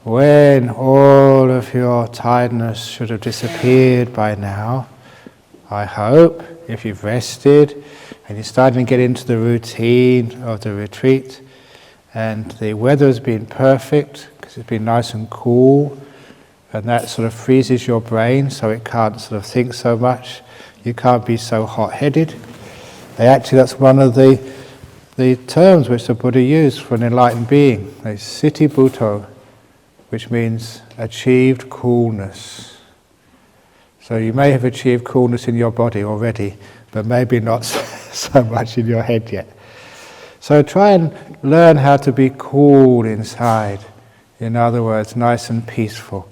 when all of your tiredness should have disappeared by now, I hope, if you've rested and you're starting to get into the routine of the retreat, and the weather has been perfect because it's been nice and cool, and that sort of freezes your brain so it can't sort of think so much. You can't be so hot-headed. Actually, that's one of the terms which the Buddha used for an enlightened being, is Siti Bhutto, which means achieved coolness. So you may have achieved coolness in your body already, but maybe not so much in your head yet. So try and learn how to be cool inside. In other words, nice and peaceful.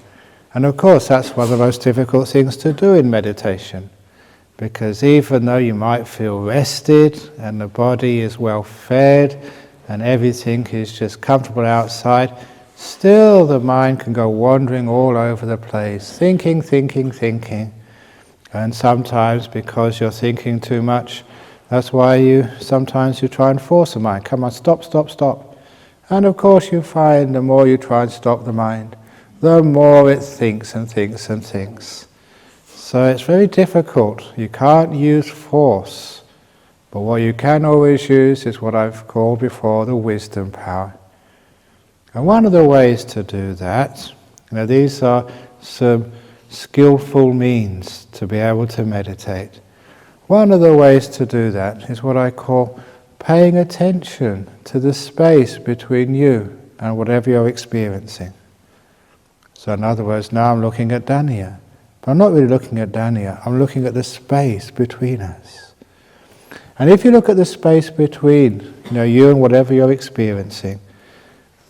And of course, that's one of the most difficult things to do in meditation. Because even though you might feel rested and the body is well fed and everything is just comfortable outside, still the mind can go wandering all over the place, thinking. And sometimes because you're thinking too much, that's why sometimes you try and force the mind. Come on, stop. And of course you find the more you try and stop the mind, the more it thinks. So it's very difficult. You can't use force. But what you can always use is what I've called before the wisdom power. And one of the ways to do that, these are some skillful means to be able to meditate. One of the ways to do that is what I call paying attention to the space between you and whatever you're experiencing. So in other words, now I'm looking at Dania. But I'm not really looking at Dania, I'm looking at the space between us. And if you look at the space between you and whatever you're experiencing,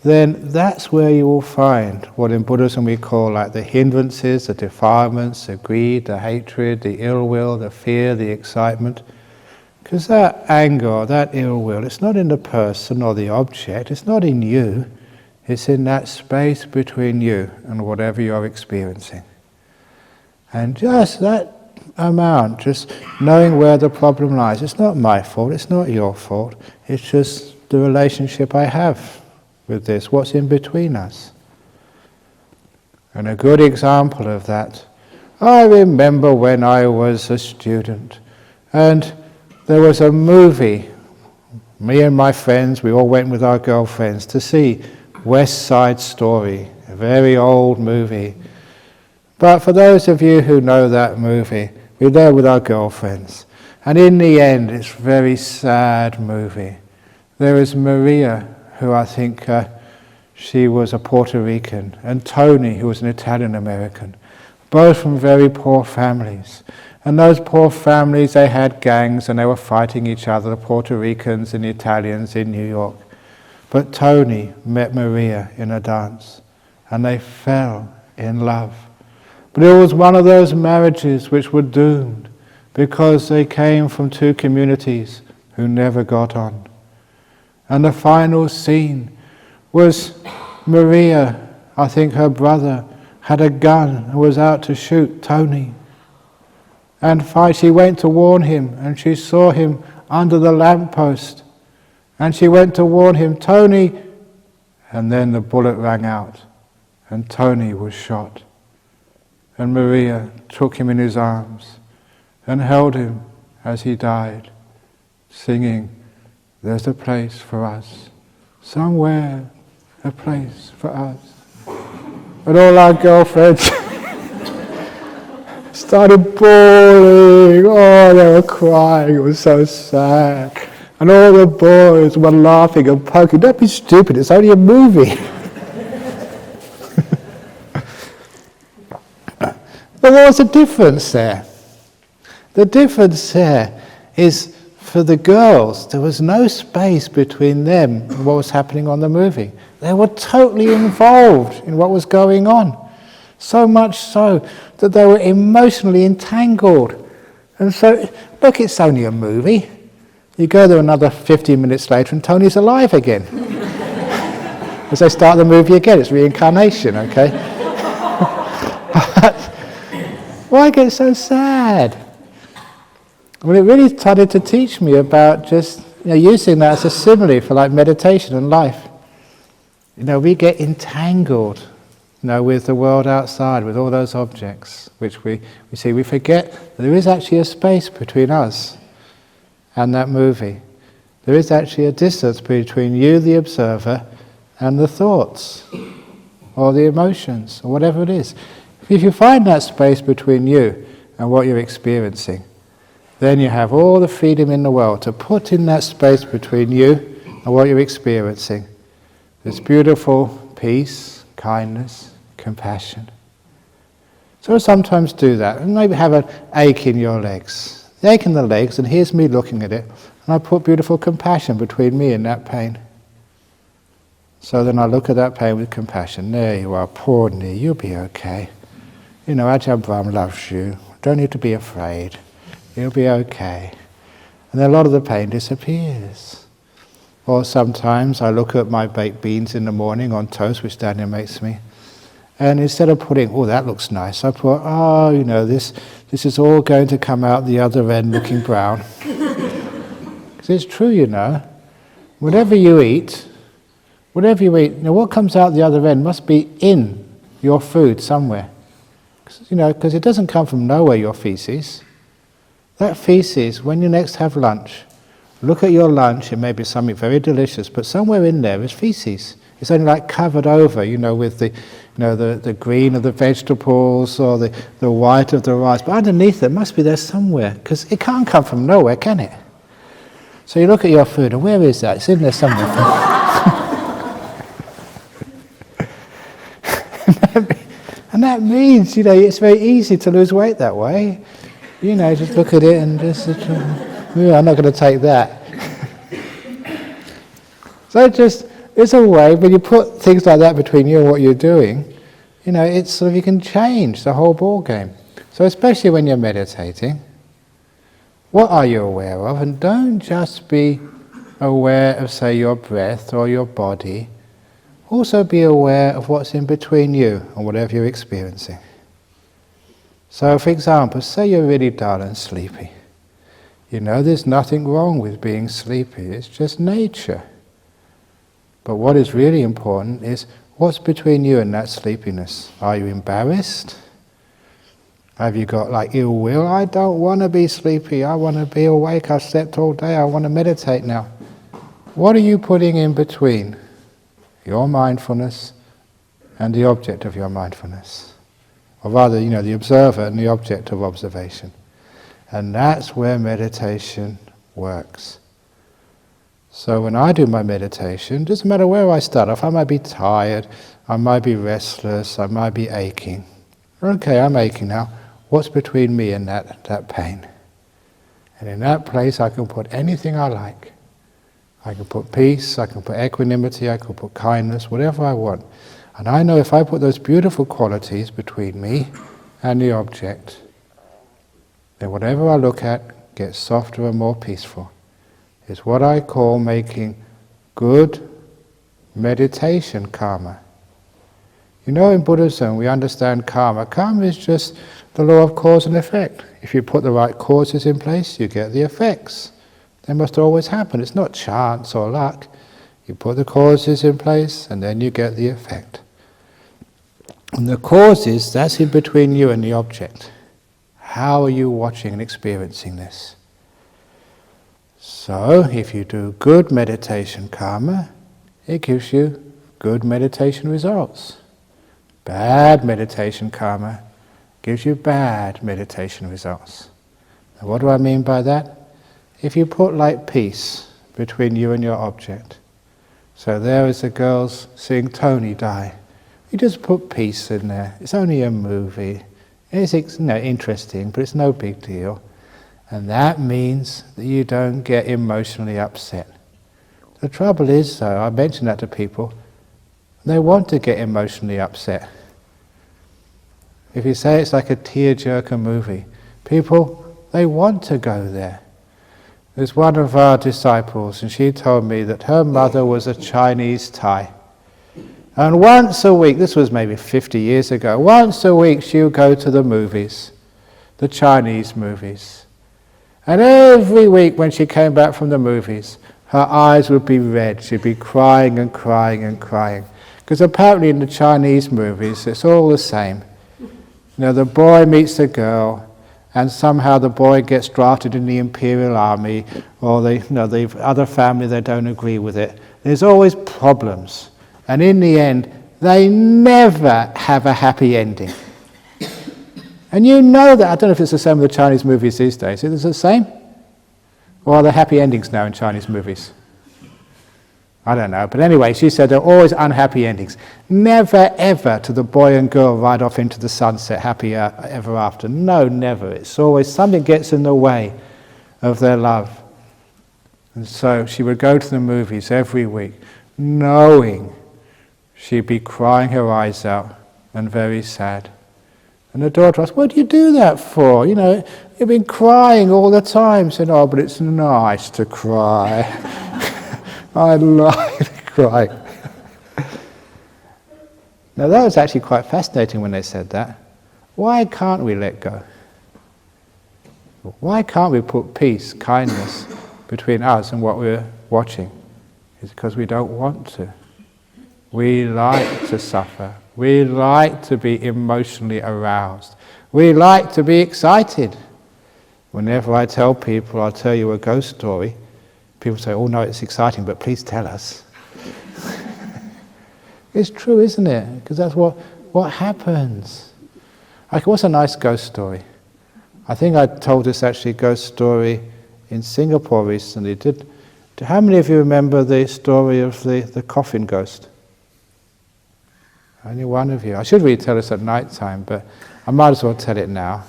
then that's where you will find what in Buddhism we call like the hindrances, the defilements, the greed, the hatred, the ill will, the fear, the excitement. Because that anger or that ill will, it's not in the person or the object, it's not in you, it's in that space between you and whatever you're experiencing. And just that amount, just knowing where the problem lies. It's not my fault, it's not your fault, it's just the relationship I have with this, what's in between us. And a good example of that, I remember when I was a student, and there was a movie, me and my friends, we all went with our girlfriends to see West Side Story, a very old movie. But for those of you who know that movie, we're there with our girlfriends. And in the end, it's a very sad movie. There is Maria, who I think she was a Puerto Rican, and Tony, who was an Italian American, both from very poor families. And those poor families, they had gangs and they were fighting each other, the Puerto Ricans and the Italians in New York. But Tony met Maria in a dance, and they fell in love. But it was one of those marriages which were doomed because they came from two communities who never got on. And the final scene was Maria, I think her brother, had a gun and was out to shoot Tony. And she went to warn him, and she saw him under the lamppost. And she went to warn him, Tony, and then the bullet rang out, and Tony was shot. And Maria took him in his arms and held him as he died, singing, there's a place for us, somewhere a place for us. And all our girlfriends started bawling, they were crying, it was so sad. And all the boys were laughing and poking, don't be stupid, it's only a movie. But there was a difference there. The difference there is for the girls, there was no space between them and what was happening on the movie. They were totally involved in what was going on. So much so that they were emotionally entangled. And so, look, it's only a movie. You go there another 15 minutes later and Tony's alive again. As they start the movie again, it's reincarnation, okay? But why get so sad? Well, it really started to teach me about just using that as a simile for like meditation and life. We get entangled, with the world outside, with all those objects, which we see. We forget that there is actually a space between us and that movie. There is actually a distance between you, the observer, and the thoughts, or the emotions, or whatever it is. If you find that space between you and what you're experiencing, then you have all the freedom in the world to put in that space between you and what you're experiencing. This beautiful peace, kindness, compassion. So I sometimes do that, and maybe have an ache in your legs. The ache in the legs, and here's me looking at it, and I put beautiful compassion between me and that pain. So then I look at that pain with compassion. There you are, poor knee, you'll be okay. Ajahn Brahm loves you. Don't need to be afraid. You'll be okay. And then a lot of the pain disappears. Or sometimes I look at my baked beans in the morning on toast, which Daniel makes me, and instead of putting, oh, that looks nice, I put, this is all going to come out the other end looking brown. Because it's true, whatever you eat, what comes out the other end must be in your food somewhere. Because it doesn't come from nowhere, your feces. That feces, when you next have lunch, look at your lunch, it may be something very delicious, but somewhere in there is feces. It's only like covered over, with the green of the vegetables or the white of the rice. But underneath it must be there somewhere, because it can't come from nowhere, can it? So you look at your food, and where is that? It's in there somewhere. And that means, it's very easy to lose weight that way. Just look at it and just, I'm not going to take that. So it's a way, when you put things like that between you and what you're doing, it's sort of, you can change the whole ball game. So especially when you're meditating, what are you aware of? And don't just be aware of, say, your breath or your body. Also be aware of what's in between you and whatever you're experiencing. So, for example, say you're really dull and sleepy. There's nothing wrong with being sleepy. It's just nature. But what is really important is what's between you and that sleepiness. Are you embarrassed? Have you got ill will? I don't want to be sleepy. I want to be awake. I've slept all day. I want to meditate now. What are you putting in between your mindfulness and the object of your mindfulness? Or rather, the observer and the object of observation. And that's where meditation works. So when I do my meditation, it doesn't matter where I start off. I might be tired, I might be restless, I might be aching. Okay, I'm aching now. What's between me and that pain? And in that place I can put anything I like. I can put peace, I can put equanimity, I can put kindness, whatever I want. And I know if I put those beautiful qualities between me and the object, then whatever I look at gets softer and more peaceful. It's what I call making good meditation karma. In Buddhism we understand karma. Karma is just the law of cause and effect. If you put the right causes in place, you get the effects. They must always happen. It's not chance or luck. You put the causes in place and then you get the effect. And the causes, that's in between you and the object. How are you watching and experiencing this? So, if you do good meditation karma, it gives you good meditation results. Bad meditation karma gives you bad meditation results. Now, what do I mean by that? If you put peace between you and your object, so there is the girls seeing Tony die. You just put peace in there. It's only a movie. It's interesting, but it's no big deal. And that means that you don't get emotionally upset. The trouble is, though, I mention that to people, they want to get emotionally upset. If you say it's like a tearjerker movie, people, they want to go there. There's one of our disciples, and she told me that her mother was a Chinese Thai. And once a week, this was maybe 50 years ago, once a week she would go to the movies, the Chinese movies. And every week when she came back from the movies, her eyes would be red. She'd be crying and crying and crying. Because apparently in the Chinese movies, it's all the same. The boy meets the girl, and somehow the boy gets drafted in the Imperial Army, or the other family, they don't agree with it. There's always problems. And in the end, they never have a happy ending. And you know that. I don't know if it's the same with the Chinese movies these days. Is it the same? Or are there happy endings now in Chinese movies? I don't know. But anyway, she said there are always unhappy endings. Never ever do the boy and girl ride off into the sunset happy ever after. No, never. It's always something gets in the way of their love. And so she would go to the movies every week, knowing she'd be crying her eyes out and very sad. And the daughter asked, what do you do that for? You've been crying all the time. She said, oh, but it's nice to cry. I like crying. Now that was actually quite fascinating when they said that. Why can't we let go? Why can't we put peace, kindness between us and what we're watching? It's because we don't want to. We like to suffer. We like to be emotionally aroused. We like to be excited. Whenever I tell people, I'll tell you a ghost story, people say, oh no, it's exciting, but please tell us. It's true, isn't it? Because that's what happens. What's a nice ghost story? I think I told this actually ghost story in Singapore recently. How many of you remember the story of the coffin ghost? Only one of you. I should really tell this at night time, but I might as well tell it now.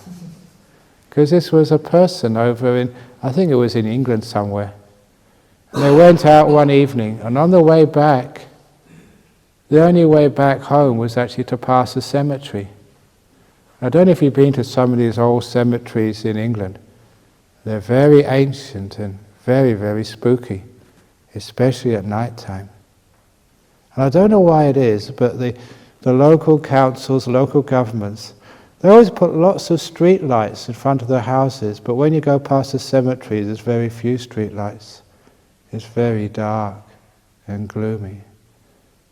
Because this was a person over in, I think it was in England somewhere. And they went out one evening, and on the way back, the only way back home was actually to pass a cemetery. I don't know if you've been to some of these old cemeteries in England. They're very ancient and very, very spooky, especially at night time. And I don't know why it is, but the local councils, local governments, they always put lots of street lights in front of their houses, but when you go past the cemetery, there's very few street lights. It's very dark and gloomy.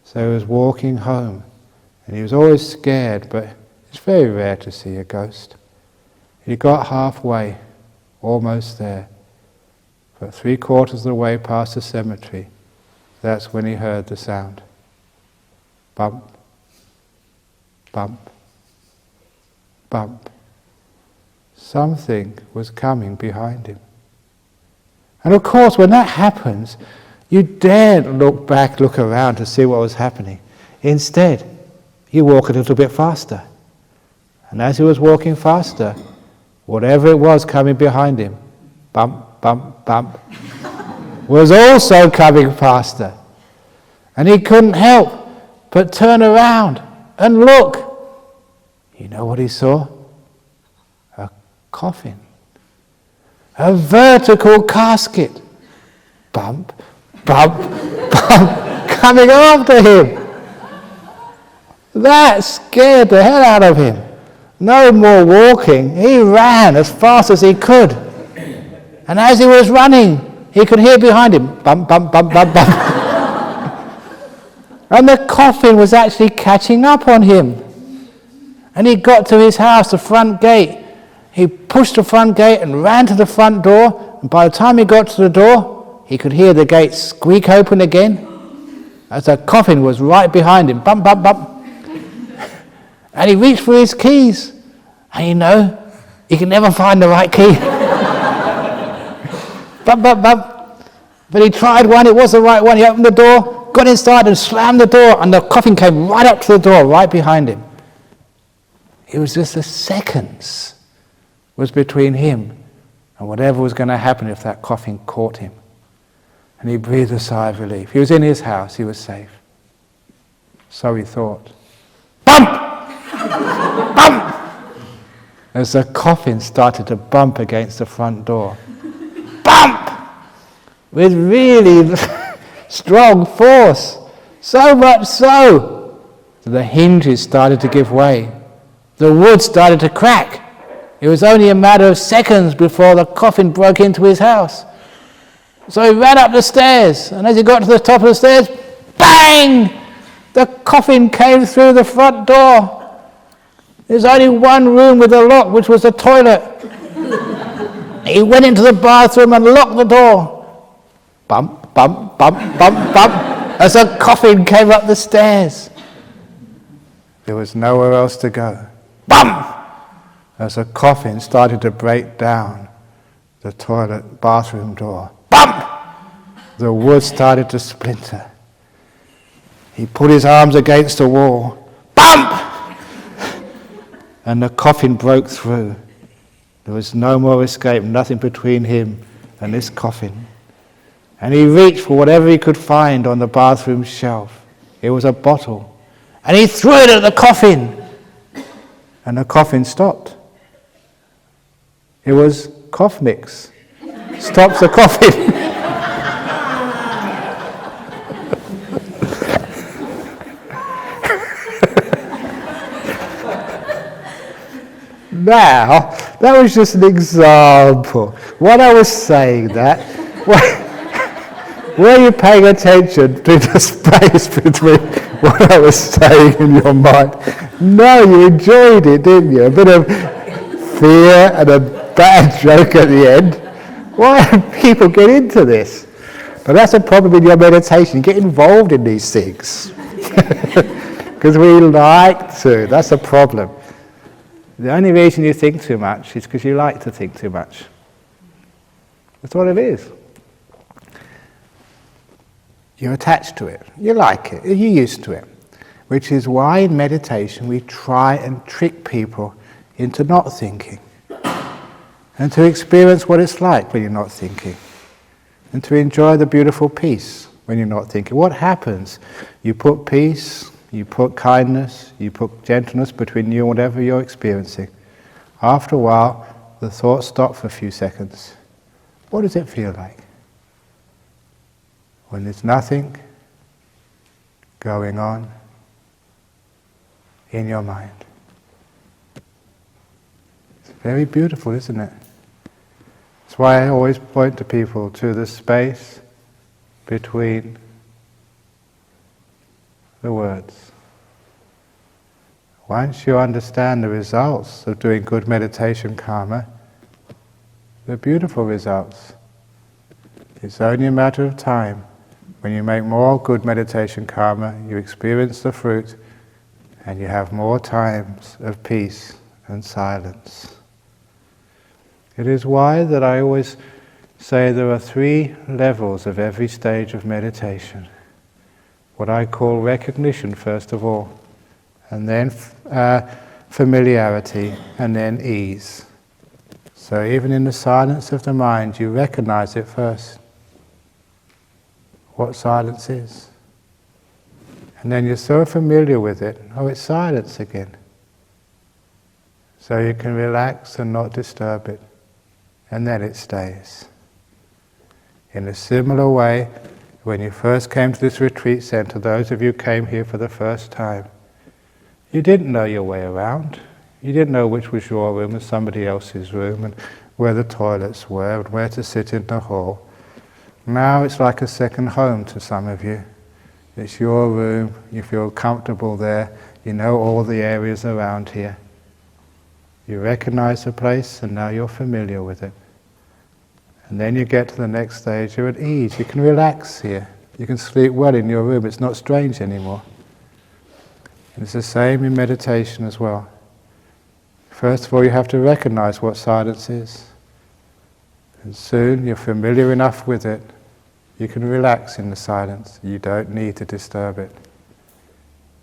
So he was walking home, and he was always scared, but it's very rare to see a ghost. He got halfway, almost there, but 3/4 of the way past the cemetery, that's when he heard the sound. Bump, bump, bump. Something was coming behind him. And of course, when that happens, you daren't look back, look around to see what was happening. Instead, you walk a little bit faster. And as he was walking faster, whatever it was coming behind him, bump, bump, bump, was also coming faster. And he couldn't help but turn around and look. You know what he saw? A coffin. A vertical casket. Bump, bump, bump, coming after him. That scared the hell out of him. No more walking. He ran as fast as he could. And as he was running, he could hear behind him, bump, bump, bump, bump, bump. And the coffin was actually catching up on him. And he got to his house, the front gate. He pushed the front gate and ran to the front door. And by the time he got to the door, he could hear the gate squeak open again, as the coffin was right behind him. Bump, bump, bump. And he reached for his keys. And he can never find the right key. Bump, bump, bump. But he tried one, it was the right one. He opened the door, got inside and slammed the door, and the coffin came right up to the door, right behind him. It was just a seconds was between him and whatever was going to happen if that coffin caught him. And he breathed a sigh of relief. He was in his house, he was safe. So he thought. Bump! Bump! As the coffin started to bump against the front door. Bump! With really strong force. So much so that the hinges started to give way. The wood started to crack. It was only a matter of seconds before the coffin broke into his house. So he ran up the stairs, and as he got to the top of the stairs, bang! The coffin came through the front door. There's only one room with a lock, which was the toilet. He went into the bathroom and locked the door. Bump, bump, bump, bump, bump, as the coffin came up the stairs. There was nowhere else to go. Bump! As the coffin started to break down the toilet bathroom door. Bump! The wood started to splinter. He put his arms against the wall. Bump! And the coffin broke through. There was no more escape, nothing between him and this coffin. And he reached for whatever he could find on the bathroom shelf. It was a bottle. And he threw it at the coffin. And the coffin stopped. It was cough mix. Stops the coffin. Now, that was just an example. What I was saying were you paying attention to the space between what I was saying in your mind? No, you enjoyed it, didn't you? A bit of fear and a bad joke at the end. Why do people get into this? But that's a problem in your meditation. Get involved in these things. Because we like to. That's a problem. The only reason you think too much is because you like to think too much. That's what it is. You're attached to it. You like it. You're used to it. Which is why in meditation we try and trick people into not thinking. And to experience what it's like when you're not thinking. And to enjoy the beautiful peace when you're not thinking. What happens? You put peace, you put kindness, you put gentleness between you and whatever you're experiencing. After a while, the thoughts stop for a few seconds. What does it feel like? When there's nothing going on in your mind. It's very beautiful, isn't it? That's why I always point to people to the space between the words. Once you understand the results of doing good meditation karma, the beautiful results, it's only a matter of time. When you make more good meditation karma, you experience the fruit and you have more times of peace and silence. It is why that I always say there are 3 levels of every stage of meditation. What I call recognition first of all, and then familiarity, and then ease. So even in the silence of the mind, you recognize it first. What silence is. And then you're so familiar with it, oh, it's silence again. So you can relax and not disturb it. And then it stays. In a similar way, when you first came to this retreat center, those of you who came here for the first time, you didn't know your way around. You didn't know which was your room and somebody else's room, and where the toilets were, and where to sit in the hall. Now it's like a second home to some of you. It's your room, you feel comfortable there, you know all the areas around here. You recognize the place and now you're familiar with it. And then you get to the next stage, you're at ease, you can relax here. You can sleep well in your room, it's not strange anymore. And it's the same in meditation as well. First of all, you have to recognize what silence is. And soon you're familiar enough with it, you can relax in the silence. You don't need to disturb it.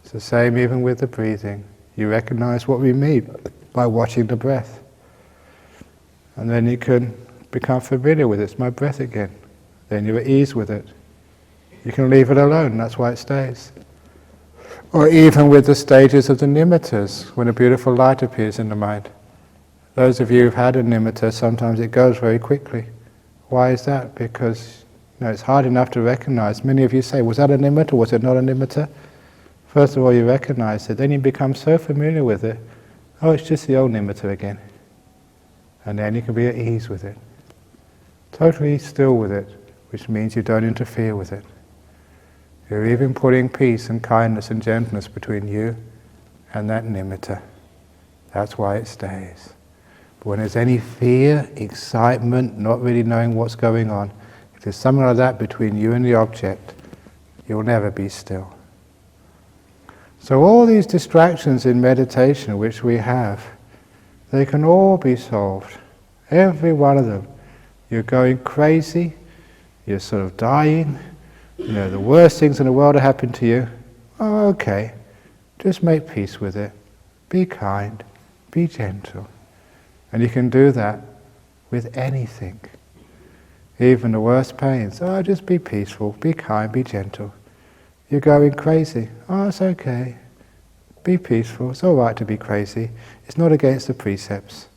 It's the same even with the breathing. You recognize what we mean by watching the breath. And then you can become familiar with it. It's my breath again. Then you're at ease with it. You can leave it alone, that's why it stays. Or even with the stages of the nimittas, when a beautiful light appears in the mind. Those of you who've had a nimitta, sometimes it goes very quickly. Why is that? Because it's hard enough to recognize. Many of you say, was that a nimitta? Was it not a nimitta? First of all, you recognize it. Then you become so familiar with it. Oh, it's just the old nimitta again. And then you can be at ease with it. Totally still with it, which means you don't interfere with it. You're even putting peace and kindness and gentleness between you and that nimitta. That's why it stays. But when there's any fear, excitement, not really knowing what's going on, if there's something like that between you and the object, you'll never be still. So all these distractions in meditation which we have, they can all be solved. Every one of them. You're going crazy, you're sort of dying, the worst things in the world have happened to you. Oh, okay, just make peace with it. Be kind, be gentle. And you can do that with anything. Even the worst pains. Oh, just be peaceful, be kind, be gentle. You're going crazy. Oh, it's okay. Be peaceful. It's all right to be crazy. It's not against the precepts.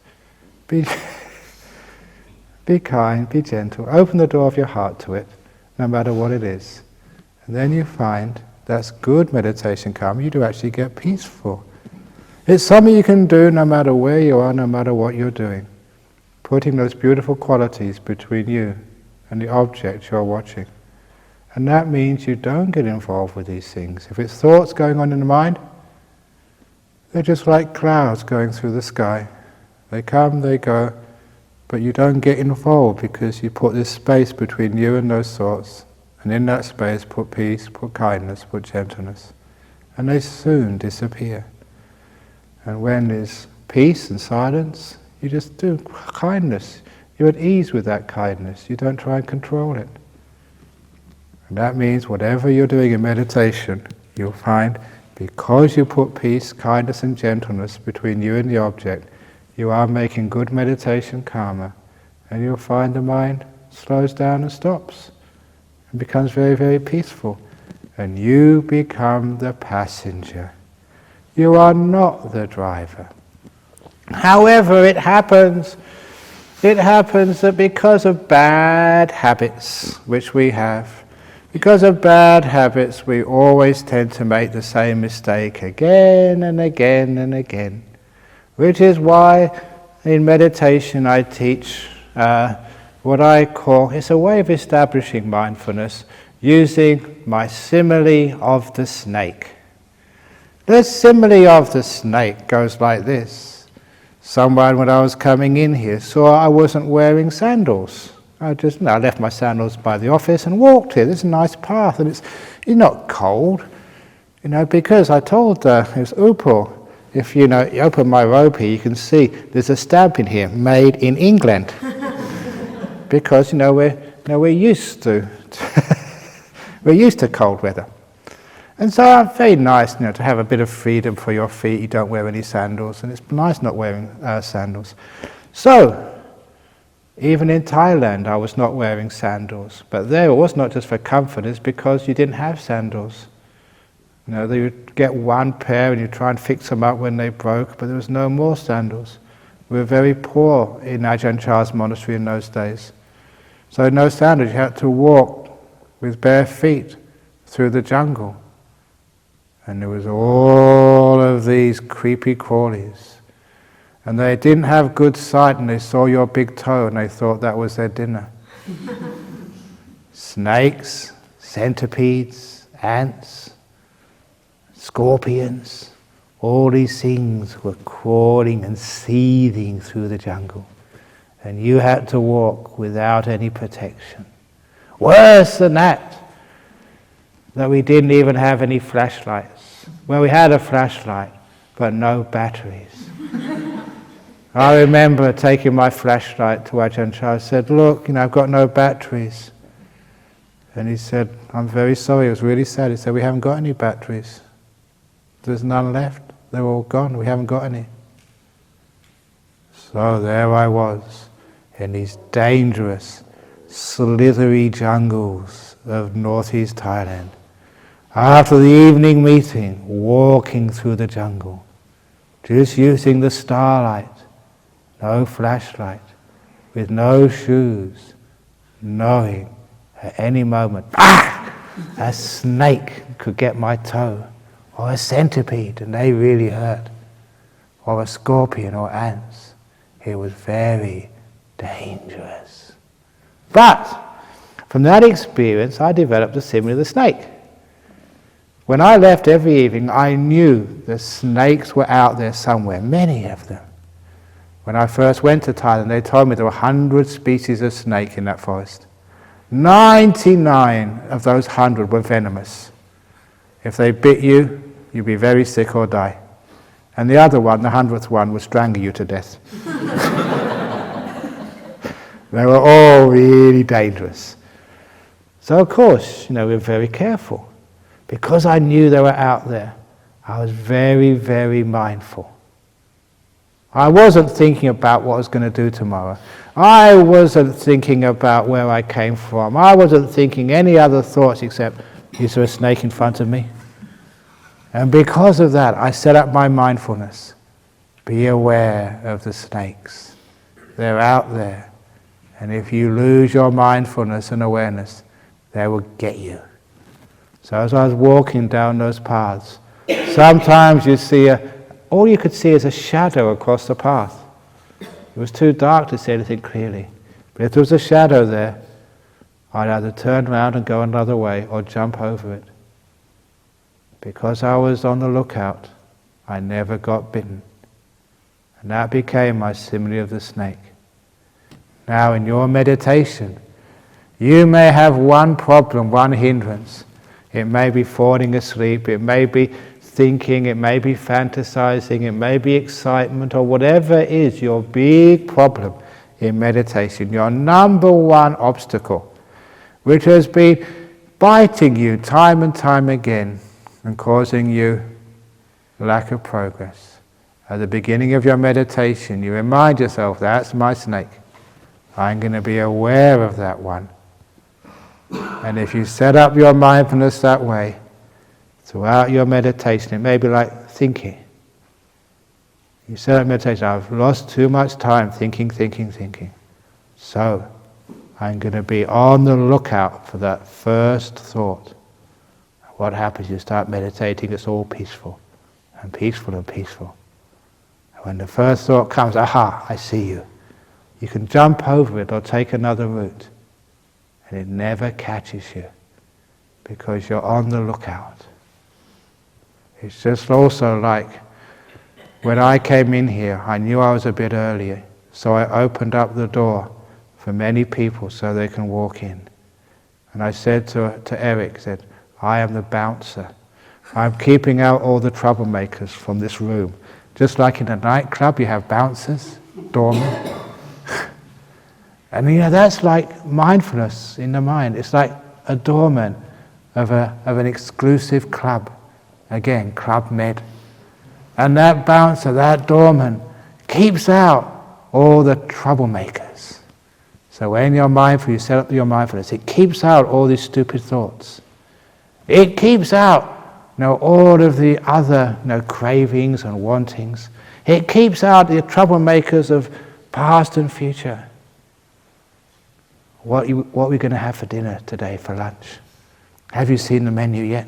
Be kind, be gentle. Open the door of your heart to it, no matter what it is. And then you find that's good meditation karma. You do actually get peaceful. It's something you can do no matter where you are, no matter what you're doing. Putting those beautiful qualities between you and the object you're watching. And that means you don't get involved with these things. If it's thoughts going on in the mind, they're just like clouds going through the sky. They come, they go, but you don't get involved because you put this space between you and those thoughts. And in that space put peace, put kindness, put gentleness. And they soon disappear. And when there's peace and silence, you just do kindness. You're at ease with that kindness. You don't try and control it. And that means whatever you're doing in meditation, you'll find because you put peace, kindness and gentleness between you and the object, you are making good meditation karma. And you'll find the mind slows down and stops and becomes very, very peaceful. And you become the passenger. You are not the driver. However, it happens that because of bad habits which we have, because of bad habits, we always tend to make the same mistake again and again and again. Which is why in meditation I teach what I call, it's a way of establishing mindfulness using my simile of the snake. The simile of the snake goes like this. Someone, when I was coming in here, saw I wasn't wearing sandals. I left my sandals by the office and walked here. There's a nice path, and it's not cold, because I told it was Upal. If you open my robe here, you can see there's a stamp in here, made in England, because we're used to we're used to cold weather, and so it's very nice to have a bit of freedom for your feet. You don't wear any sandals, and it's nice not wearing sandals. So. Even in Thailand, I was not wearing sandals. But there it was not just for comfort, it's because you didn't have sandals. They would get one pair and you try and fix them up when they broke, but there was no more sandals. We were very poor in Ajahn Chah's monastery in those days. So no sandals, you had to walk with bare feet through the jungle. And there was all of these creepy crawlies. And they didn't have good sight and they saw your big toe and they thought that was their dinner. Snakes, centipedes, ants, scorpions, all these things were crawling and seething through the jungle. And you had to walk without any protection. Worse than that we didn't even have any flashlights. Well, we had a flashlight, but no batteries. I remember taking my flashlight to Ajahn Chah. I said, look, I've got no batteries. And he said, I'm very sorry. It was really sad. He said, we haven't got any batteries. There's none left. They're all gone. We haven't got any. So there I was in these dangerous, slithery jungles of northeast Thailand. After the evening meeting, walking through the jungle, just using the starlight. No flashlight, with no shoes, knowing at any moment, a snake could get my toe, or a centipede, and they really hurt, or a scorpion or ants. It was very dangerous. But from that experience, I developed the simile of the snake. When I left every evening, I knew the snakes were out there somewhere, many of them. When I first went to Thailand, they told me there were 100 species of snake in that forest. 99 of those 100 were venomous. If they bit you, you'd be very sick or die. And the other one, the 100th one, would strangle you to death. They were all really dangerous. So of course, we were very careful. Because I knew they were out there, I was very, very mindful. I wasn't thinking about what I was going to do tomorrow. I wasn't thinking about where I came from. I wasn't thinking any other thoughts except, is there a snake in front of me? And because of that, I set up my mindfulness. Be aware of the snakes. They're out there. And if you lose your mindfulness and awareness, they will get you. So as I was walking down those paths, sometimes you see all you could see is a shadow across the path. It was too dark to see anything clearly. But if there was a shadow there, I'd either turn around and go another way or jump over it. Because I was on the lookout, I never got bitten. And that became my simile of the snake. Now in your meditation, you may have one problem, one hindrance. It may be falling asleep, it may be thinking, it may be fantasizing, it may be excitement, or whatever it is your big problem in meditation, your number one obstacle, which has been biting you time and time again and causing you lack of progress. At the beginning of your meditation, you remind yourself, that's my snake. I'm going to be aware of that one. And if you set up your mindfulness that way, throughout your meditation, it may be like thinking. You set up meditation, I've lost too much time thinking. So, I'm going to be on the lookout for that first thought. What happens? You start meditating, it's all peaceful. And peaceful. And when the first thought comes, aha, I see you. You can jump over it or take another route. And it never catches you because you're on the lookout. It's just also like when I came in here, I knew I was a bit early, so I opened up the door for many people so they can walk in. And I said to Eric, I am the bouncer. I'm keeping out all the troublemakers from this room. Just like in a nightclub, you have bouncers, doormen. And that's like mindfulness in the mind. It's like a doorman of an exclusive club. Again, Club Med. And that bouncer, that doorman, keeps out all the troublemakers. So when you're mindful, you set up your mindfulness, it keeps out all these stupid thoughts. It keeps out all of the other cravings and wantings. It keeps out the troublemakers of past and future. What are we going to have for dinner today, for lunch? Have you seen the menu yet?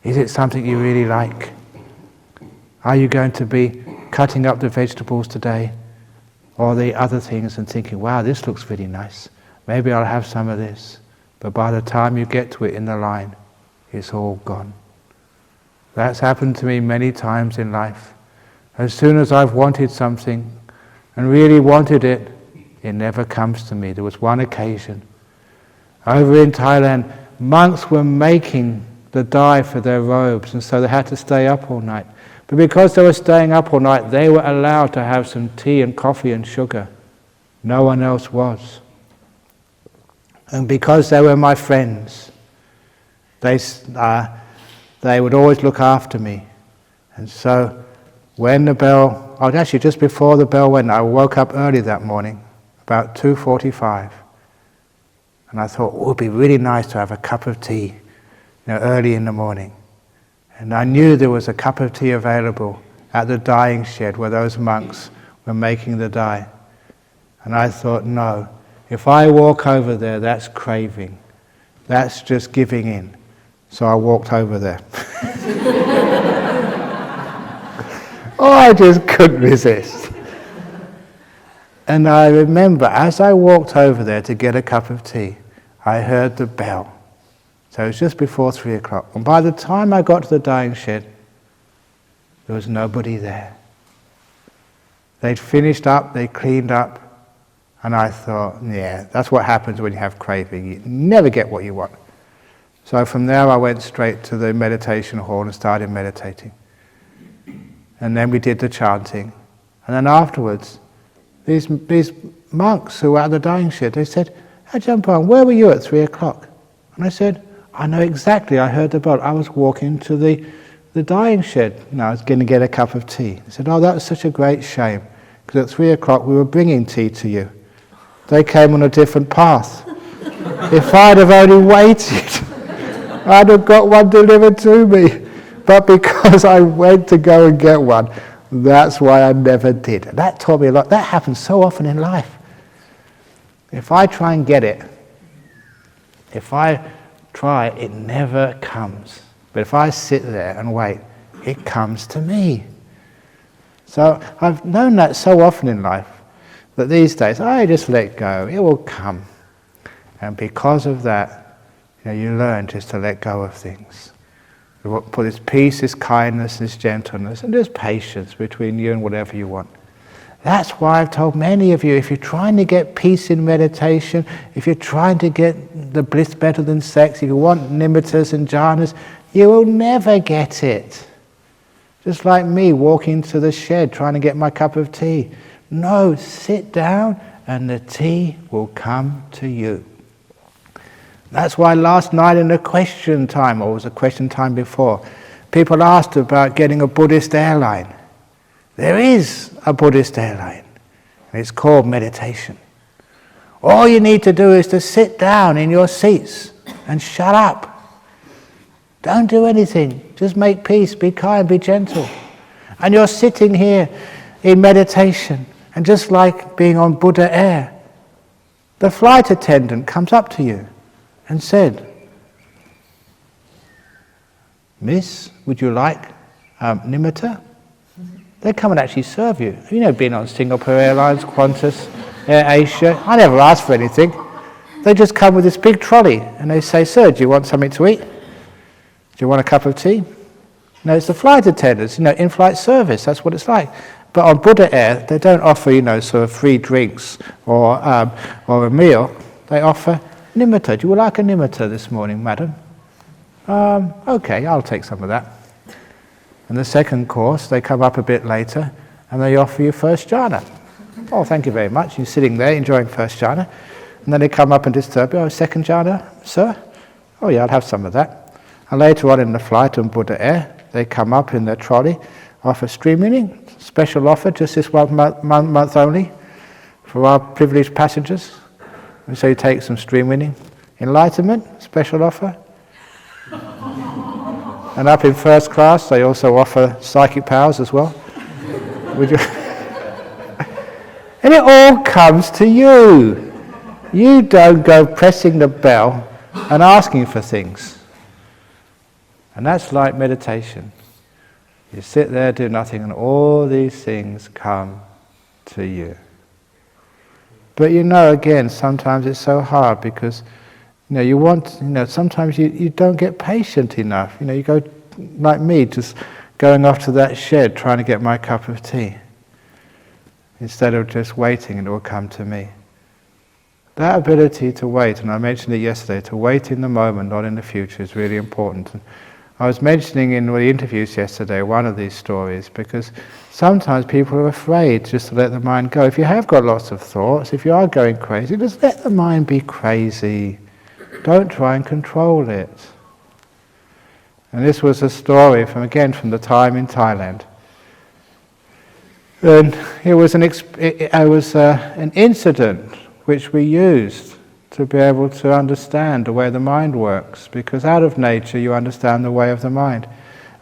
Is it something you really like? Are you going to be cutting up the vegetables today? Or the other things and thinking, wow, this looks really nice. Maybe I'll have some of this. But by the time you get to it in the line, it's all gone. That's happened to me many times in life. As soon as I've wanted something and really wanted it, it never comes to me. There was one occasion. Over in Thailand, monks were making the dye for their robes, and so they had to stay up all night. But because they were staying up all night, they were allowed to have some tea and coffee and sugar. No one else was. And because they were my friends, they would always look after me. And so when the bell, actually just before the bell went, I woke up early that morning, about 2:45. And I thought, it would be really nice to have a cup of tea, early in the morning. And I knew there was a cup of tea available at the dyeing shed where those monks were making the dye. And I thought, no, if I walk over there, that's craving. That's just giving in. So I walked over there. I just couldn't resist. And I remember, as I walked over there to get a cup of tea, I heard the bell. So it was just before 3 o'clock. And by the time I got to the dying shed, there was nobody there. They'd finished up, they cleaned up, and I thought, yeah, that's what happens when you have craving. You never get what you want. So from there I went straight to the meditation hall and started meditating. And then we did the chanting. And then afterwards, these monks who were at the dying shed, they said, Ajahn Brahm, where were you at 3 o'clock? And I said, I know exactly, I heard the bell. I was walking to the dying shed. I was going to get a cup of tea. They said, oh, that was such a great shame, because at 3 o'clock we were bringing tea to you. They came on a different path. If I'd have only waited, I'd have got one delivered to me. But because I went to go and get one, that's why I never did. And that taught me a lot. That happens so often in life. If I try and get it, if I try, it never comes. But if I sit there and wait, it comes to me. So I've known that so often in life, that these days, I just let go, it will come. And because of that, you learn just to let go of things. Put this peace, this kindness, this gentleness, and this patience between you and whatever you want. That's why I've told many of you, if you're trying to get peace in meditation, if you're trying to get the bliss better than sex, if you want nimittas and jhanas, you will never get it. Just like me walking to the shed trying to get my cup of tea. No, sit down and the tea will come to you. That's why last night in the question time, or was a question time before, people asked about getting a Buddhist airline. There is a Buddhist airline, and it's called meditation. All you need to do is to sit down in your seats and shut up. Don't do anything, just make peace, be kind, be gentle. And you're sitting here in meditation, and just like being on Buddha Air, the flight attendant comes up to you and said, Miss, would you like nimitta? They come and actually serve you. Been on Singapore Airlines, Qantas, Air Asia. I never ask for anything. They just come with this big trolley and they say, sir, do you want something to eat? Do you want a cup of tea? No, it's the flight attendants, in-flight service, that's what it's like. But on Buddha Air, they don't offer, sort of free drinks or a meal. They offer nimitta. Do you like a nimitta this morning, madam? Okay, I'll take some of that. And the second course, they come up a bit later and they offer you first jhana. Oh, thank you very much. You're sitting there enjoying first jhana. And then they come up and disturb you. Oh, second jhana, sir? Oh yeah, I'll have some of that. And later on in the flight on Buddha Air, they come up in their trolley, offer stream reading, special offer, just this 1 month only, for our privileged passengers. And so you take some stream reading. Enlightenment, special offer. And up in first class, they also offer psychic powers as well. And it all comes to you. You don't go pressing the bell and asking for things. And that's like meditation. You sit there, do nothing, and all these things come to you. But again, sometimes it's so hard because you want, sometimes you don't get patient enough. You go, like me, just going off to that shed trying to get my cup of tea. Instead of just waiting and it will come to me. That ability to wait, and I mentioned it yesterday, to wait in the moment, not in the future, is really important. And I was mentioning in the interviews yesterday one of these stories because sometimes people are afraid just to let the mind go. If you have got lots of thoughts, if you are going crazy, just let the mind be crazy. Don't try and control it. And this was a story from the time in Thailand. And it was an incident which we used to be able to understand the way the mind works, because out of nature you understand the way of the mind.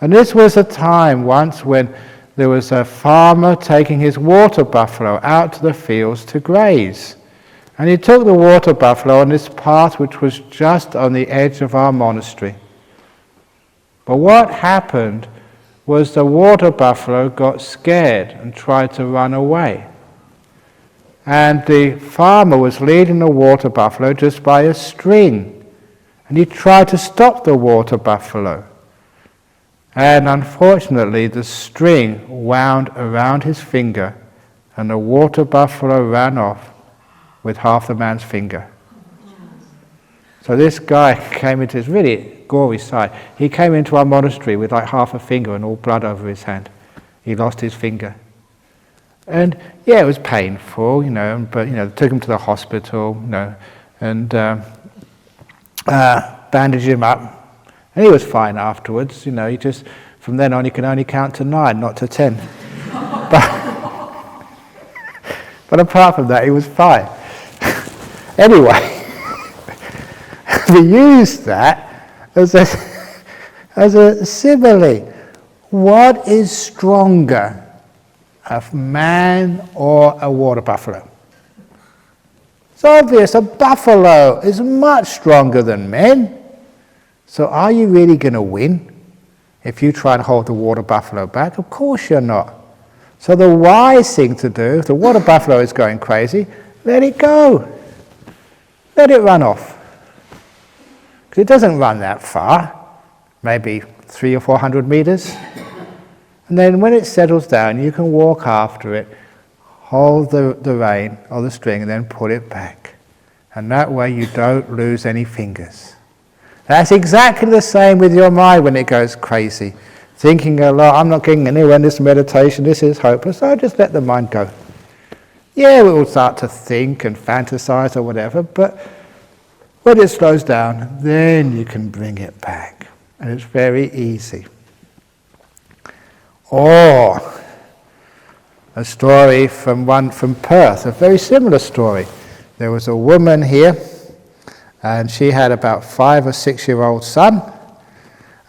And this was a time once when there was a farmer taking his water buffalo out to the fields to graze. And he took the water buffalo on this path which was just on the edge of our monastery. But what happened was the water buffalo got scared and tried to run away. And the farmer was leading the water buffalo just by a string. and he tried to stop the water buffalo. And unfortunately, the string wound around his finger, and the water buffalo ran off with half the man's finger. So this guy came into this really gory sight. He came into our monastery with like half a finger and all blood over his hand. He lost his finger. And yeah, it was painful, but they took him to the hospital, and bandaged him up. And he was fine afterwards, he just, from then on he could only count to 9, not to 10. But apart from that, he was fine. Anyway, we use that as a simile. What is stronger, a man or a water buffalo? It's obvious, a buffalo is much stronger than men. So are you really going to win if you try and hold the water buffalo back? Of course you're not. So the wise thing to do, if the water buffalo is going crazy, let it go. Let it run off. Because it doesn't run that far, maybe 300 or 400 meters. And then when it settles down, you can walk after it, hold the rein or the string, and then pull it back. And that way you don't lose any fingers. That's exactly the same with your mind when it goes crazy. Thinking a lot, I'm not getting anywhere in this meditation, this is hopeless, I'll just let the mind go. Yeah, it will start to think and fantasize or whatever, but when it slows down, then you can bring it back. And it's very easy. Or a story from Perth, a very similar story. There was a woman here, and she had about 5 or 6 year old son,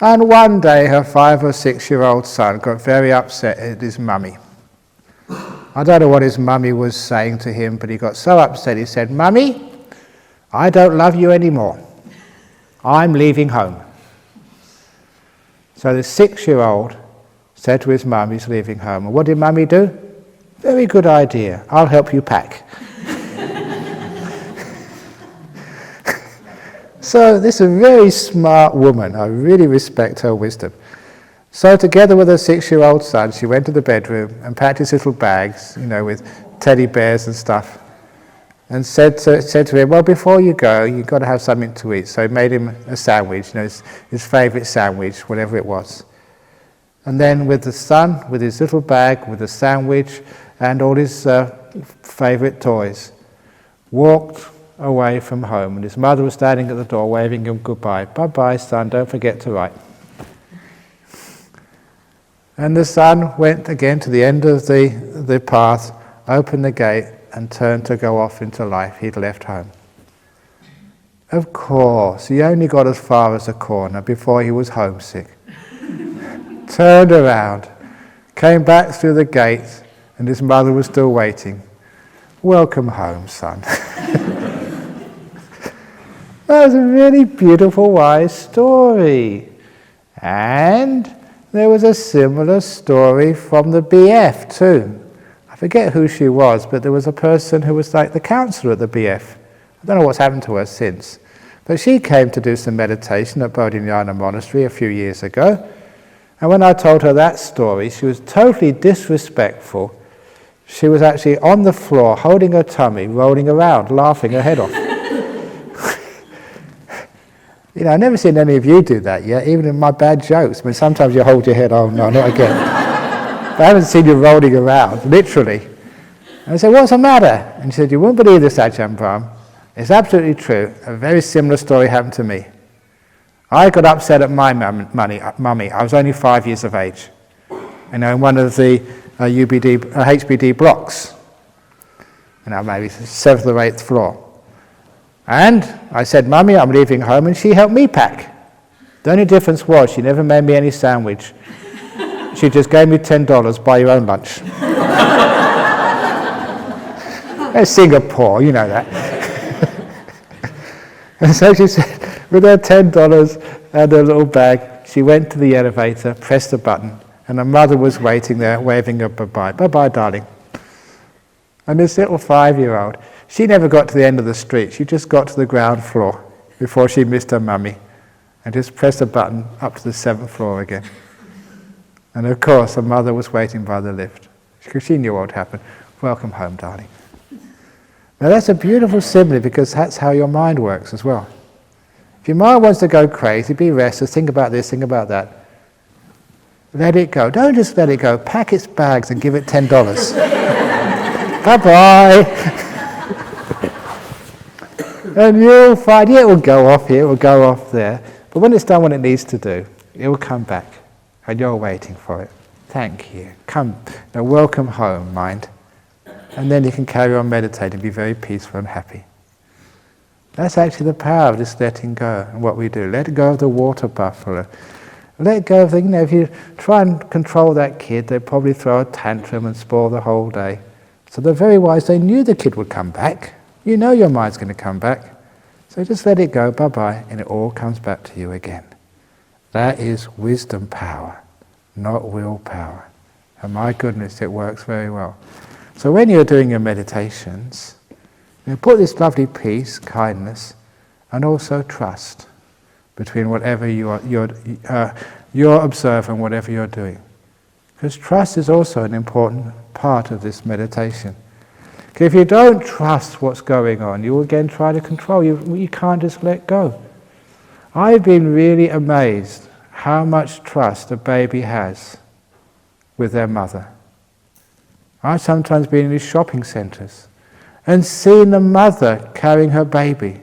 and one day her 5 or 6 year old son got very upset at his mummy. I don't know what his mummy was saying to him, but he got so upset he said, "Mummy, I don't love you anymore. I'm leaving home." So the 6 year old said to his mum he's leaving home. And what did mummy do? Very good idea. I'll help you pack. So this is a very smart woman. I really respect her wisdom. So together with her 6 year old son, she went to the bedroom and packed his little bags, with teddy bears and stuff, and said to him, "Well, before you go, you've got to have something to eat." So he made him a sandwich, his favourite sandwich, whatever it was. And then with the son, with his little bag, with the sandwich and all his favourite toys, walked away from home, and his mother was standing at the door waving him goodbye. "Bye-bye, son, don't forget to write." And the son went again to the end of the path, opened the gate, and turned to go off into life. He'd left home. Of course, he only got as far as the corner before he was homesick. Turned around, came back through the gate, and his mother was still waiting. "Welcome home, son." That was a really beautiful, wise story. And there was a similar story from the BF too. I forget who she was, but there was a person who was like the counselor at the BF. I don't know what's happened to her since. But she came to do some meditation at Bodhinyana Monastery a few years ago. And when I told her that story, she was totally disrespectful. She was actually on the floor, holding her tummy, rolling around, laughing her head off. I've never seen any of you do that yet, even in my bad jokes. I mean, sometimes you hold your head, "Oh no, not again." But I haven't seen you rolling around, literally. And I said, "What's the matter?" And she said, "You won't believe this, Ajahn Brahm. It's absolutely true. A very similar story happened to me. I got upset at my mummy. I was only 5 years of age. In one of the HBD blocks. Maybe 7th or 8th floor. And I said, "Mummy, I'm leaving home," and she helped me pack. The only difference was she never made me any sandwich. She just gave me $10, buy your own lunch. It's Singapore, you know that. And so she said, with her $10 and her little bag, she went to the elevator, pressed the button, and her mother was waiting there, waving her bye-bye. "Bye-bye, darling." And this little 5-year-old, she never got to the end of the street. She just got to the ground floor. before she missed her mummy, and just press a button up to the 7th floor again. And of course, her mother was waiting by the lift, because she knew what would happen. Welcome home, darling. Now that's a beautiful simile, because that's how your mind works as well. If your mind wants to go crazy, be restless, think about this, think about that, let it go. Don't just let it go. Pack its bags and give it $10. Bye-bye. And you'll find, it will go off here, it will go off there. But when it's done what it needs to do, it will come back. And you're waiting for it. Thank you. Come. Now welcome home, mind. And then you can carry on meditating, be very peaceful and happy. That's actually the power of just letting go and what we do. Let go of the water buffalo. Let go of the, if you try and control that kid, they'd probably throw a tantrum and spoil the whole day. So they're very wise. They knew the kid would come back. You know your mind's going to come back. So just let it go, bye-bye, and it all comes back to you again. That is wisdom power, not willpower. And my goodness, it works very well. So when you're doing your meditations, put this lovely peace, kindness, and also trust between whatever you're observing, whatever you're doing. Because trust is also an important part of this meditation. If you don't trust what's going on, you will again try to control. You can't just let go. I've been really amazed how much trust a baby has with their mother. I've sometimes been in these shopping centres and seen the mother carrying her baby,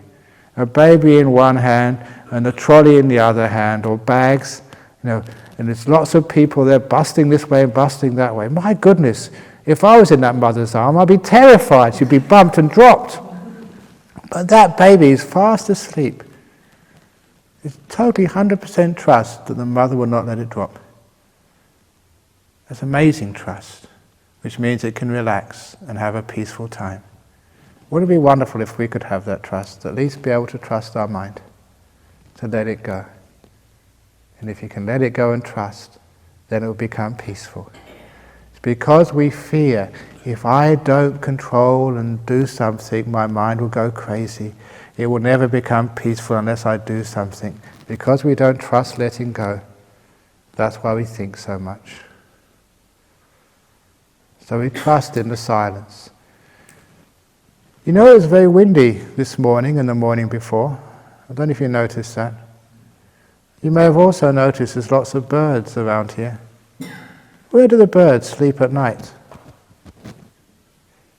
a baby in one hand and a trolley in the other hand, or bags, and there's lots of people there busting this way and busting that way. My goodness, if I was in that mother's arm, I'd be terrified. She'd be bumped and dropped. But that baby is fast asleep. It's totally 100% trust that the mother will not let it drop. That's amazing trust, which means it can relax and have a peaceful time. Wouldn't it be wonderful if we could have that trust, at least be able to trust our mind, to let it go. And if you can let it go and trust, then it will become peaceful. It's because we fear, if I don't control and do something, my mind will go crazy. It will never become peaceful unless I do something. Because we don't trust letting go, that's why we think so much. So we trust in the silence. It was very windy this morning and the morning before. I don't know if you noticed that. You may have also noticed there's lots of birds around here. Where do the birds sleep at night?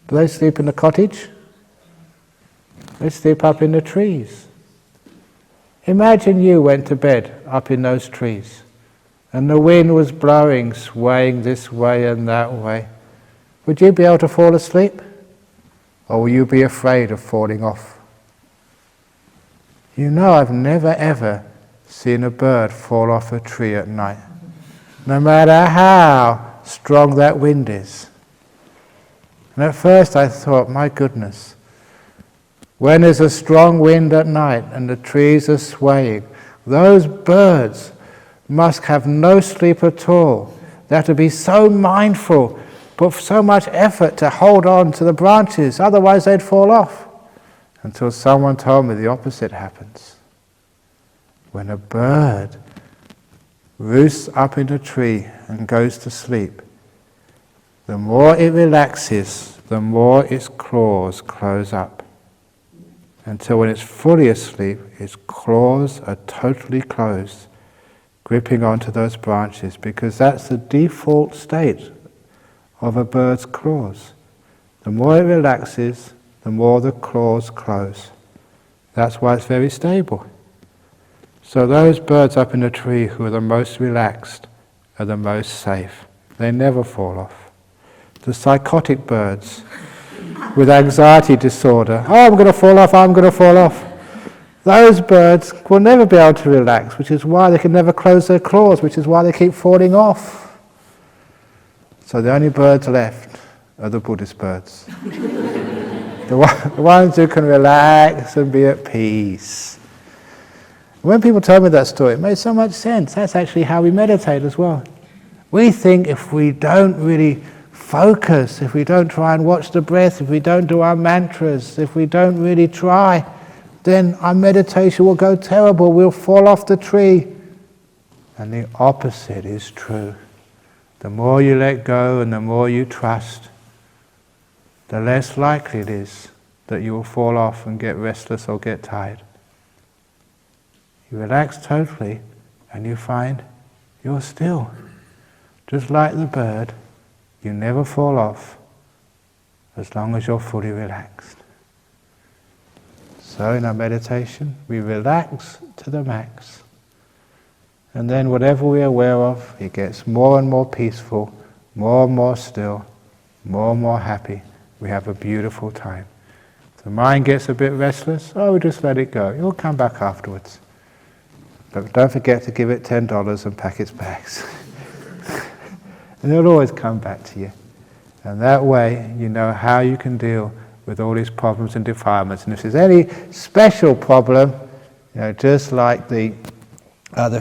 Do they sleep in the cottage? They sleep up in the trees. Imagine you went to bed up in those trees and the wind was blowing, swaying this way and that way. Would you be able to fall asleep? Or will you be afraid of falling off? I've never ever seen a bird fall off a tree at night, no matter how strong that wind is. And at first I thought, my goodness, when there's a strong wind at night and the trees are swaying, those birds must have no sleep at all. They have to be so mindful, put so much effort to hold on to the branches, otherwise they'd fall off. Until someone told me the opposite happens. When a bird roosts up in a tree and goes to sleep, the more it relaxes, the more its claws close up. Until when it's fully asleep, its claws are totally closed, gripping onto those branches, because that's the default state of a bird's claws. The more it relaxes, the more the claws close. That's why it's very stable. So those birds up in the tree who are the most relaxed are the most safe. They never fall off. The psychotic birds with anxiety disorder, I'm going to fall off, I'm going to fall off. Those birds will never be able to relax, which is why they can never close their claws, which is why they keep falling off. So the only birds left are the Buddhist birds. The ones who can relax and be at peace. When people told me that story, it made so much sense. That's actually how we meditate as well. We think if we don't really focus, if we don't try and watch the breath, if we don't do our mantras, if we don't really try, then our meditation will go terrible, we'll fall off the tree. And the opposite is true. The more you let go and the more you trust, the less likely it is that you will fall off and get restless or get tired. You relax totally and you find you're still. Just like the bird, you never fall off as long as you're fully relaxed. So in our meditation, we relax to the max. And then whatever we're aware of, it gets more and more peaceful, more and more still, more and more happy. We have a beautiful time. If the mind gets a bit restless, we just let it go. It will come back afterwards. But don't forget to give it $10 and pack its bags. And it'll always come back to you. And that way you know how you can deal with all these problems and defilements. And if there's any special problem, just like the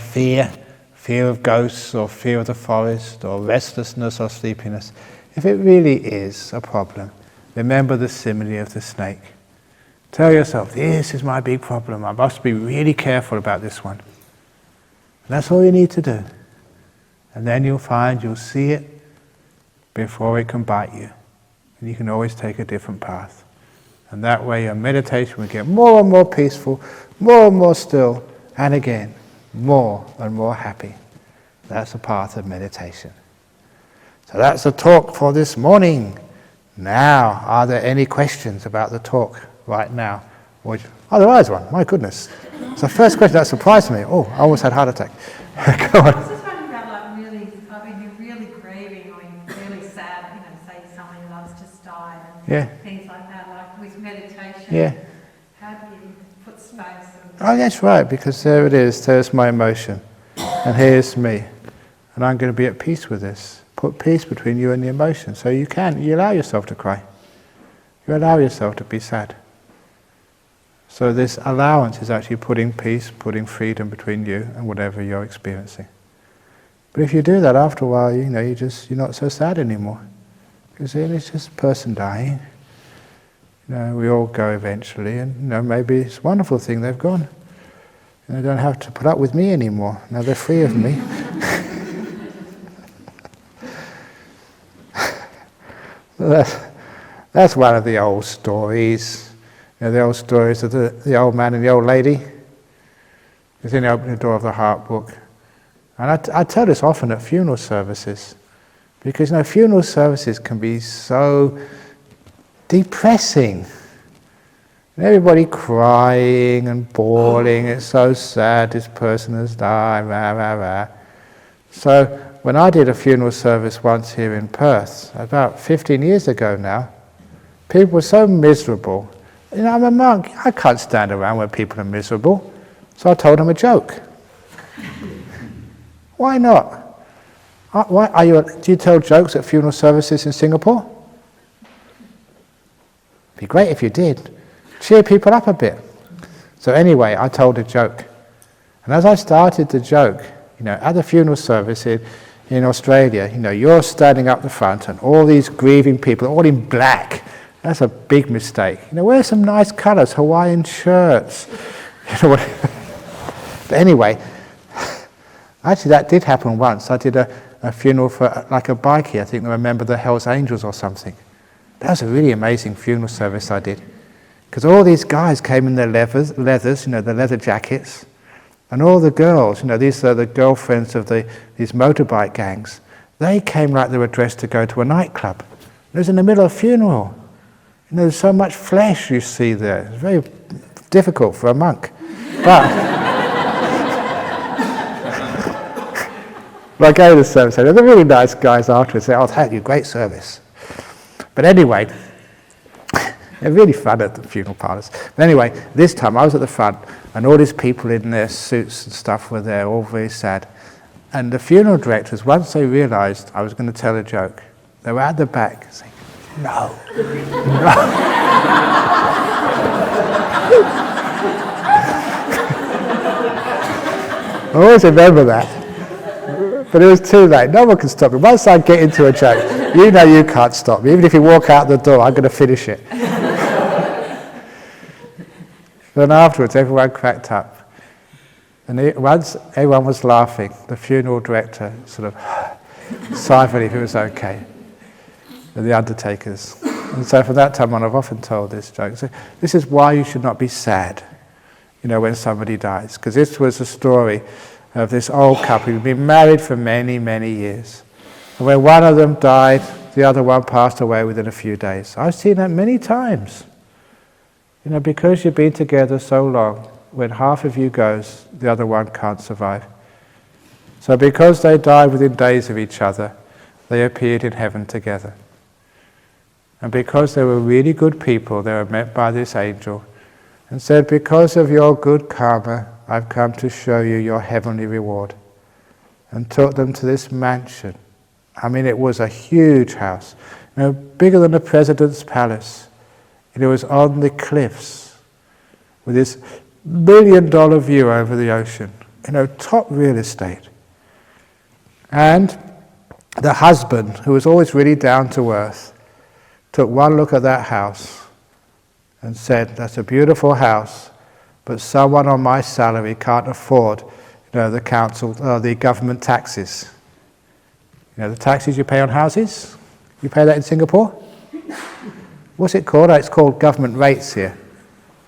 fear of ghosts or fear of the forest or restlessness or sleepiness, if it really is a problem, remember the simile of the snake. Tell yourself, this is my big problem. I must be really careful about this one. And that's all you need to do. And then you'll find you'll see it before it can bite you. And you can always take a different path. And that way your meditation will get more and more peaceful, more and more still, and again, more and more happy. That's the path of meditation. So that's the talk for this morning. Now, are there any questions about the talk right now? There is one, my goodness. It's the first question that surprised me. I almost had a heart attack. Go on. I was just wondering about when you're really grieving or you're really sad, say someone you love's just died and things like that, like with meditation, how do you put space? That's right, because there it is, there's my emotion, and here's me. And I'm going to be at peace with this. Put peace between you and the emotion, so you allow yourself to cry. You allow yourself to be sad. So this allowance is actually putting peace, putting freedom between you and whatever you're experiencing. But if you do that, after a while, you're not so sad anymore. Because it's just a person dying. We all go eventually, and maybe it's a wonderful thing they've gone. And they don't have to put up with me anymore. Now they're free of me. That's one of the old stories. The old stories of the old man and the old lady. It's in the Opening Door of the Heart book. And I tell this often at funeral services. Because funeral services can be so depressing. And everybody crying and bawling, it's so sad, this person has died, rah, rah, rah. So when I did a funeral service once here in Perth, about 15 years ago now, people were so miserable. I'm a monk, I can't stand around where people are miserable. So I told them a joke. Why not? Do you tell jokes at funeral services in Singapore? It'd be great if you did. Cheer people up a bit. So anyway, I told a joke. And as I started the joke, at the funeral service in Australia, you're standing up the front and all these grieving people, all in black. That's a big mistake. Wear some nice colours, Hawaiian shirts. But anyway, actually that did happen once. I did a funeral for like a bikie. I think they were a member of the Hells Angels or something. That was a really amazing funeral service I did. Because all these guys came in their leathers, the leather jackets, and all the girls, these are the girlfriends of these motorbike gangs, they came like they were dressed to go to a nightclub. It was in the middle of a funeral. There's so much flesh you see there. It's very difficult for a monk. But I go to the service, they're really nice guys afterwards. They say, thank you, great service. But anyway, they're really fun at the funeral parlours. But anyway, this time I was at the front, and all these people in their suits and stuff were there, all very sad. And the funeral directors, once they realised I was going to tell a joke, they were at the back saying, no. I always remember that. But it was too late. No one can stop me. Once I get into a joke, you can't stop me. Even if you walk out the door, I'm going to finish it. So then afterwards, everyone cracked up. And once everyone was laughing, the funeral director sort of sighed if it was okay. And the undertakers. And so from that time on, I've often told this joke. So this is why you should not be sad, when somebody dies. Because this was a story of this old couple who'd been married for many, many years. And when one of them died, the other one passed away within a few days. I've seen that many times. Because you've been together so long, when half of you goes, the other one can't survive. So because they died within days of each other, they appeared in heaven together. And because they were really good people, they were met by this angel and said, because of your good karma, I've come to show you your heavenly reward. And took them to this mansion. I mean, it was a huge house, bigger than the president's palace. And it was on the cliffs with this $1 billion view over the ocean, top real estate. And the husband, who was always really down to earth, took one look at that house and said, that's a beautiful house, but someone on my salary can't afford, the council, the government taxes. The taxes you pay on houses? You pay that in Singapore? What's it called? It's called government rates here.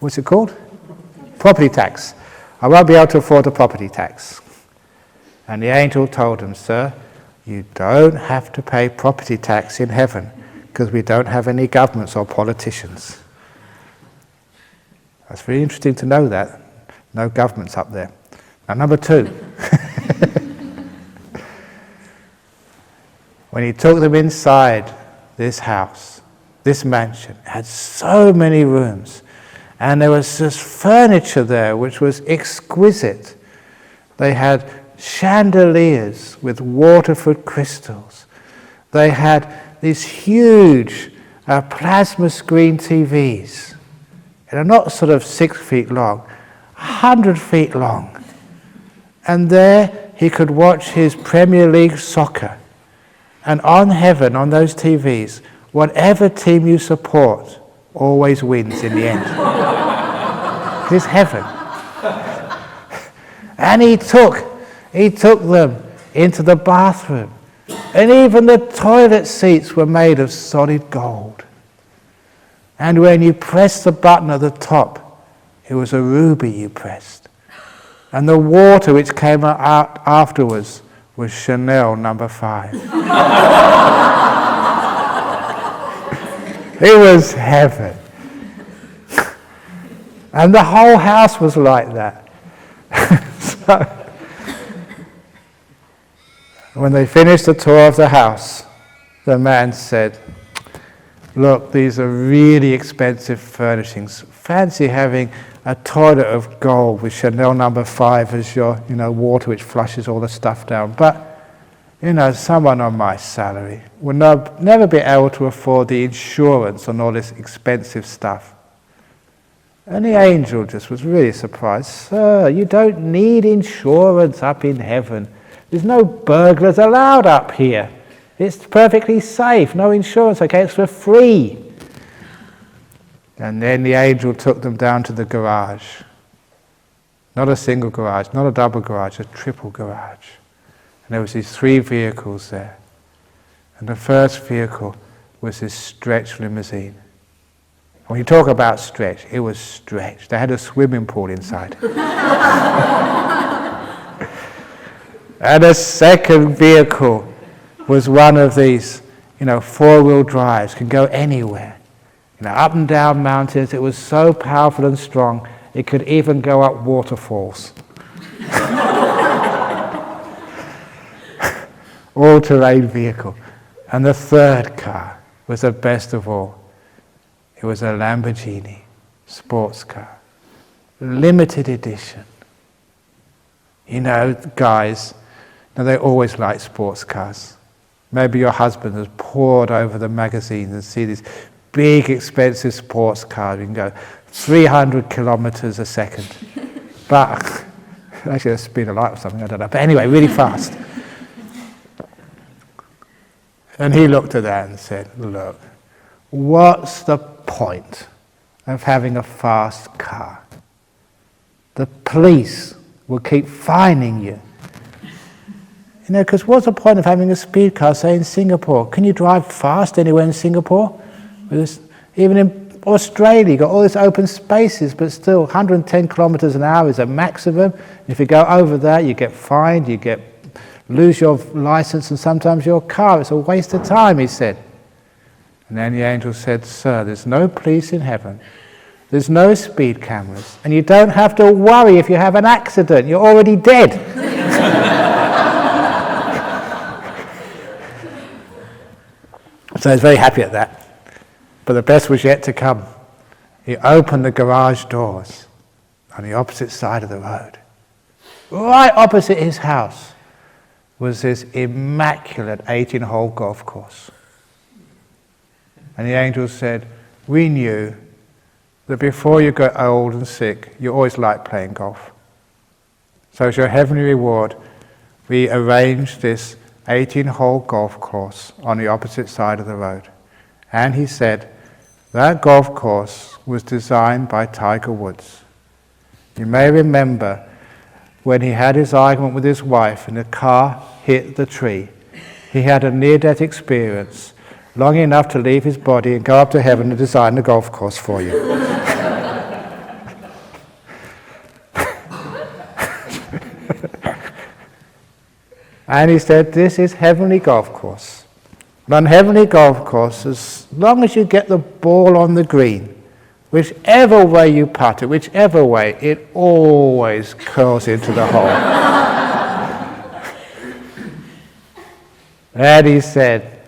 What's it called? Property tax. I won't be able to afford the property tax. And the angel told him, sir, you don't have to pay property tax in heaven because we don't have any governments or politicians. That's very interesting to know that. No governments up there. Now, number 2. When he took them inside this house, this mansion, it had so many rooms. And there was this furniture there which was exquisite. They had chandeliers with Waterford crystals. They had these huge plasma screen TVs. And they're not sort of 6 feet long, 100 feet long. And there he could watch his Premier League soccer. And on heaven, on those TVs, whatever team you support always wins in the end. It's heaven. And he took them into the bathroom. And even the toilet seats were made of solid gold. And when you pressed the button at the top, it was a ruby you pressed. And the water which came out afterwards was Chanel No. 5. It was heaven. And the whole house was like that. So, when they finished the tour of the house, the man said, look, these are really expensive furnishings. Fancy having a toilet of gold with Chanel No. 5 as your, water which flushes all the stuff down. But, someone on my salary would never be able to afford the insurance on all this expensive stuff. And the angel just was really surprised. Sir, you don't need insurance up in heaven. There's no burglars allowed up here. It's perfectly safe. No insurance, okay? It's for free. And then the angel took them down to the garage. Not a single garage, not a double garage, a triple garage. And there was these 3 vehicles there. And the first vehicle was this stretch limousine. When you talk about stretch, it was stretched. They had a swimming pool inside. And a second vehicle was one of these, 4-wheel drives, can go anywhere. Up and down mountains. It was so powerful and strong, it could even go up waterfalls. All-terrain vehicle. And the third car was the best of all. It was a Lamborghini sports car, limited edition. Guys, they always like sports cars. Maybe your husband has pored over the magazines and see these big, expensive sports cars. You can go 300 kilometers a second. But, actually, the speed of light or something, I don't know. But anyway, really fast. And he looked at that and said, look, what's the point of having a fast car? the police will keep fining you. You know, because what's the point of having a speed car, say in Singapore? Can you drive fast anywhere in Singapore? Even in Australia, you've got all these open spaces, but still 110 kilometers an hour is a maximum. If you go over that, you get fined, lose your license, and sometimes your car. It's a waste of time, he said. And then the angel said, "Sir, there's no police in heaven. There's no speed cameras. And you don't have to worry if you have an accident. You're already dead." So I was very happy at that. But the best was yet to come. He opened the garage doors on the opposite side of the road. Right opposite his house was this immaculate 18-hole golf course. And the angel said, "We knew that before you got old and sick, you always liked playing golf. So as your heavenly reward, we arranged this 18-hole golf course on the opposite side of the road." And he said, that golf course was designed by Tiger Woods. You may remember when he had his argument with his wife and the car hit the tree. He had a near-death experience, long enough to leave his body and go up to heaven and design the golf course for you. And he said, this is heavenly golf course. And on heavenly golf course, as long as you get the ball on the green, whichever way you putt it, whichever way, it always curls into the hole. And he said,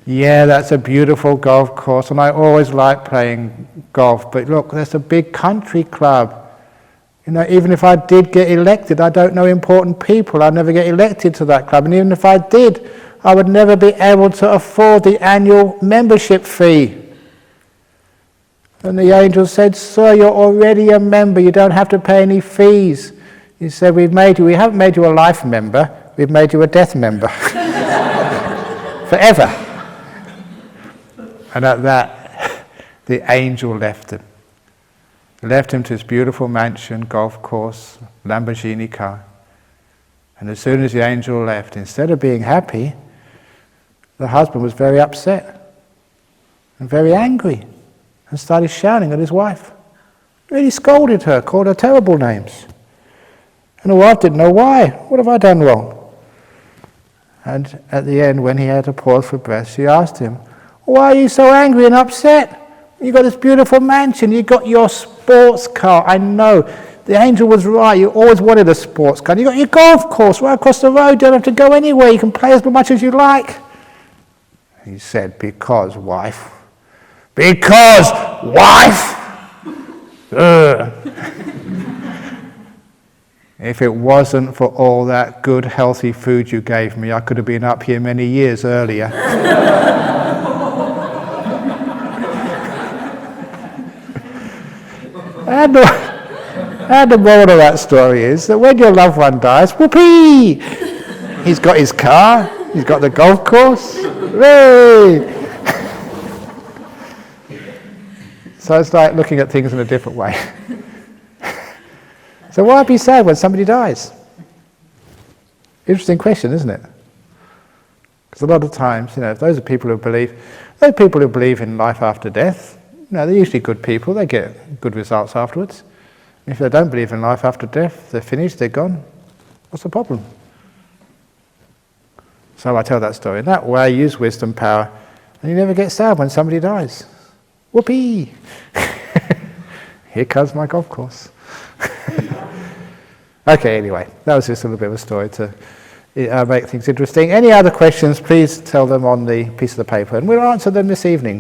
yeah, that's a beautiful golf course, and I always like playing golf, but look, there's a big country club. You know, even if I did get elected, I don't know important people. I'd never get elected to that club. And even if I did, I would never be able to afford the annual membership fee. And the angel said, sir, you're already a member. You don't have to pay any fees. He said, we haven't made you a life member. We've made you a death member. Forever. And at that, the angel left him. Left him to his beautiful mansion, golf course, Lamborghini car. And as soon as the angel left, instead of being happy, the husband was very upset and very angry and started shouting at his wife. Really scolded her, called her terrible names. And the wife didn't know why. What have I done wrong? And at the end, when he had to pause for breath, she asked him, why are you so angry and upset? You got this beautiful mansion, you got your sports car. I know, the angel was right, you always wanted a sports car. You got your golf course right across the road, you don't have to go anywhere, you can play as much as you like. He said, because wife. Because wife! If it wasn't for all that good healthy food you gave me, I could have been up here many years earlier. And the moral of that story is that when your loved one dies, whoopee! He's got his car, he's got the golf course, hooray! So it's like looking at things in a different way. So why be sad when somebody dies? Interesting question, isn't it? Because a lot of times, you know, those people who believe in life after death, you know, they're usually good people, they get good results afterwards. If they don't believe in life after death, they're finished, they're gone. What's the problem? So I tell that story in that way, use wisdom, power, and you never get sad when somebody dies. Whoopee! Here comes my golf course. Okay, anyway, that was just a little bit of a story to make things interesting. Any other questions, please tell them on the piece of the paper, and we'll answer them this evening.